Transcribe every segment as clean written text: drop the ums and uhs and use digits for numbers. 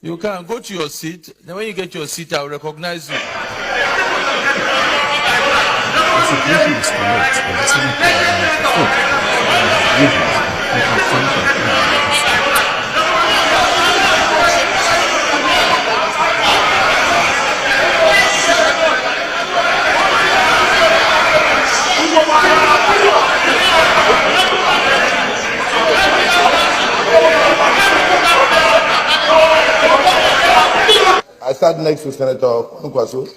You can go to your seat. Then when you get to your seat, I'll recognize you. I sat next to Senator Nkwaso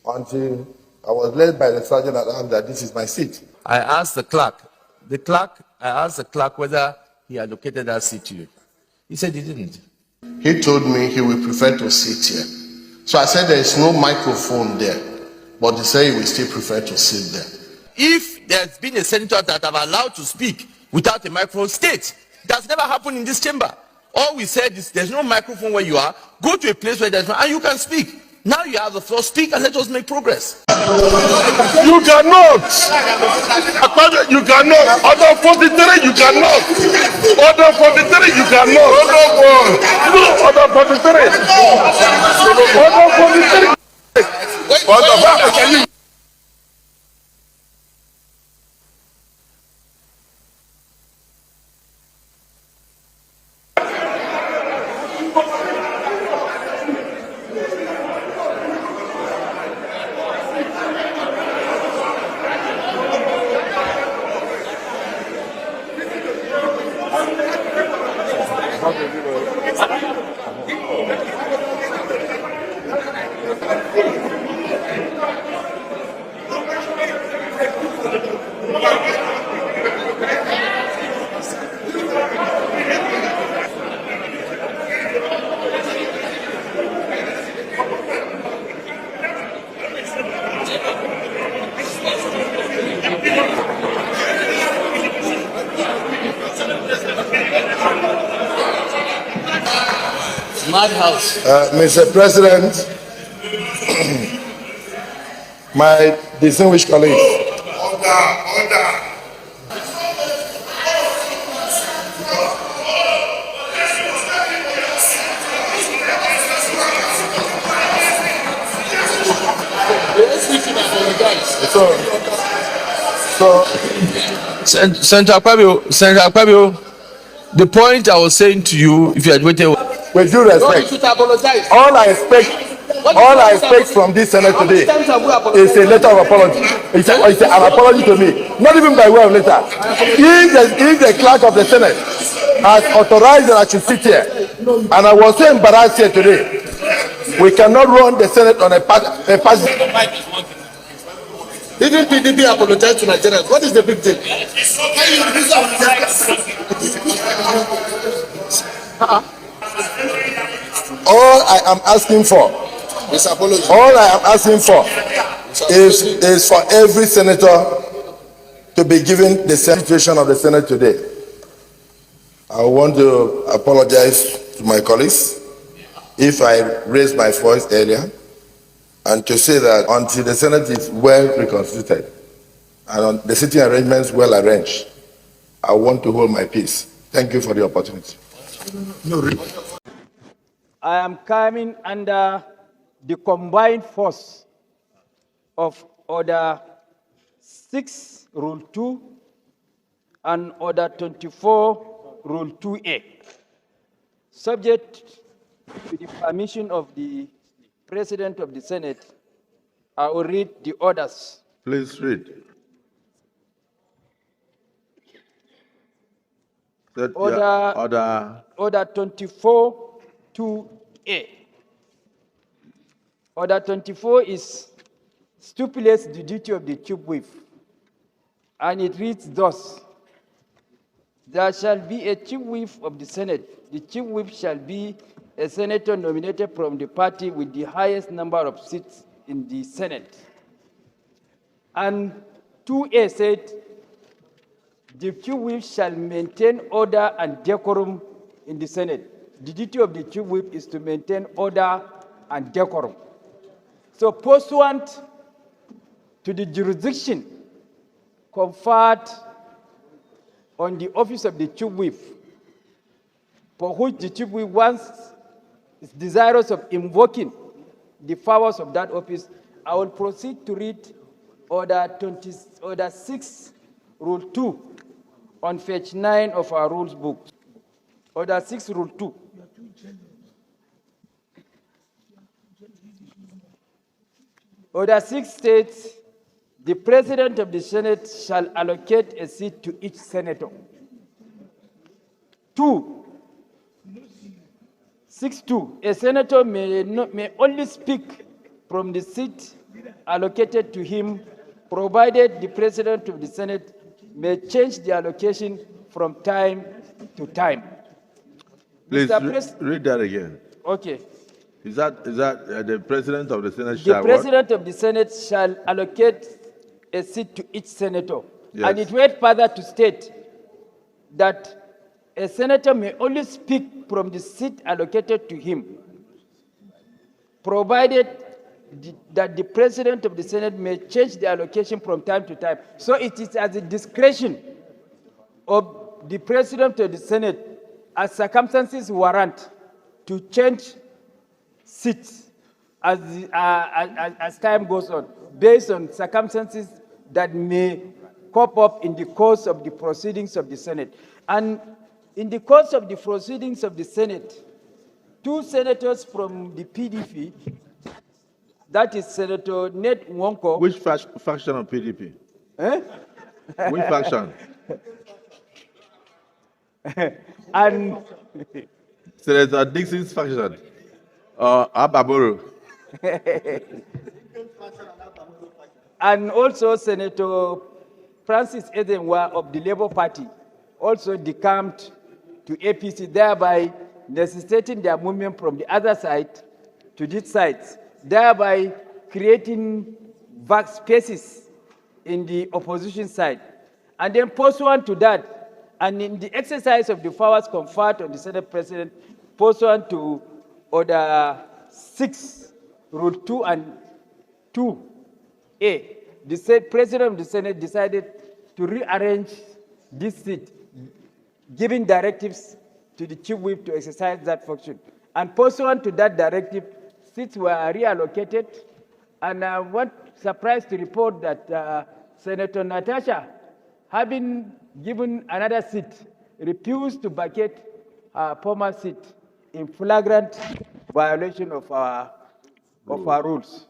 until I was led by the sergeant at arms that this is my seat. I asked the clerk whether he allocated that seat to you. He said he didn't. He told me he would prefer to sit here. So I said there is no microphone there, but he said he will still prefer to sit there. If there's been a senator that I've allowed to speak without a microphone, state. That's never happened in this chamber. All we said is there's no microphone where you are. Go to a place where there's one and you can speak. Now you have the floor. Speak and let us make progress. You cannot. You cannot. Order 43, you cannot. Order 43, you cannot. Order 43. Order 43. Madhouse. Mr. President, my distinguished colleagues. Order. Senator Akpabio, the point I was saying to you, if you had waited. With due respect, all I expect from this Senate today is a letter of apology. It's an apology to me, not even by way of letter. If the clerk of the Senate has authorized that I should sit here, and I was so embarrassed here today, we cannot run the Senate on a pass. Even PDP apologized to Nigerians. What is the big deal? All I am asking for is for every senator to be given the situation of the Senate today. I want to apologize to my colleagues if I raised my voice earlier, and to say that until the Senate is well reconstituted and the sitting arrangements well arranged, I want to hold my peace. Thank you for the opportunity. I am coming under the combined force of Order 6, Rule 2, and Order 24, Rule 2A. Subject to the permission of the President of the Senate, I will read the orders. Please read. Order 24, 2A. Order 24 stipulates the duty of the chief whip, and it reads thus: there shall be a chief whip of the Senate. The chief whip shall be a senator nominated from the party with the highest number of seats in the Senate. And 2A said, the chief whip shall maintain order and decorum in the Senate. The duty of the chief whip is to maintain order and decorum. So pursuant to the jurisdiction conferred on the office of the chief whip, for which the chief whip wants is desirous of invoking the powers of that office, I will proceed to read Order 6, Rule 2, on page 9 of our rules book. Order 6, Rule 2. Order 6 states, the President of the Senate shall allocate a seat to each senator. 6.2, a senator may only speak from the seat allocated to him, provided the President of the Senate may change the allocation from time to time. Please read that again. Okay. Is that the President of the Senate The shall President of the Senate shall allocate a seat to each senator. Yes. And it went further to state that a senator may only speak from the seat allocated to him, provided that the President of the Senate may change the allocation from time to time. So it is at the discretion of the President of the Senate, as circumstances warrant, to change seats as time goes on, based on circumstances that may crop up in the course of the proceedings of the Senate. And in the course of the proceedings of the Senate, 2 senators from the PDP, that is Senator Ned Nwonko. Which faction of PDP? Eh? Which faction? And Senator Dixon's faction. Ababoro. and also Senator Francis Ezenwa of the Labour Party also decamped to APC, thereby necessitating their movement from the other side to this side, thereby creating vast spaces in the opposition side. And then pursuant to that, and in the exercise of the powers conferred on the Senate President, pursuant to Order 6, Rule 2 and 2A, the President of the Senate decided to rearrange this seat, giving directives to the Chief Whip to exercise that function. And pursuant to that directive, seats were reallocated. And I was surprised to report that Senator Natasha, having given another seat, refused to vacate her former seat in flagrant violation of our rules.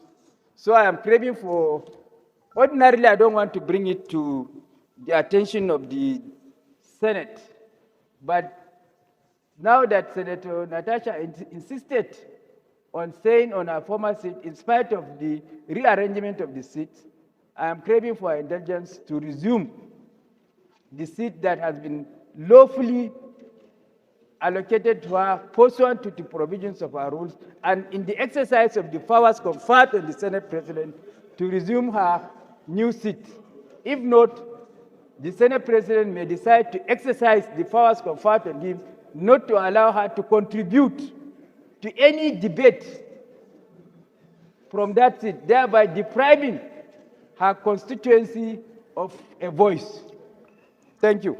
So I am craving for, ordinarily I don't want to bring it to the attention of the Senate, but now that Senator Natasha insisted on staying on her former seat in spite of the rearrangement of the seat, I am craving for indulgence to resume the seat that has been lawfully allocated to her pursuant to the provisions of our rules, and in the exercise of the powers conferred on the Senate President to resume her new seat. If not, the Senate President may decide to exercise the powers conferred on him not to allow her to contribute to any debate from that seat, thereby depriving her constituency of a voice. Thank you.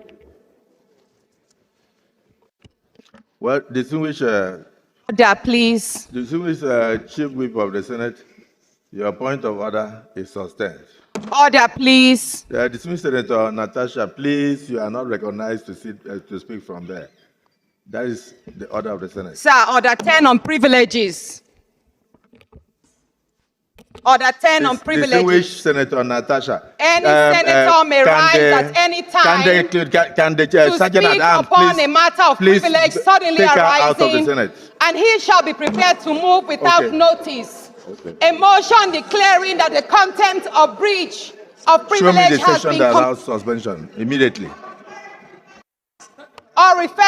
Well, distinguished Order, please. Chief Whip of the Senate, your point of order is sustained. Order, please. Distinguished Senator Natasha, please, you are not recognized to speak from there. That is the order of the Senate. Sir, Order 10 on privileges. Order 10 on privileges. Distinguished Senator Natasha. Any senator may rise at any time to speak upon a matter of privilege suddenly arising, and he shall be prepared to move without notice. A motion declaring that the contempt of breach of privilege has been that allows suspension immediately. or refer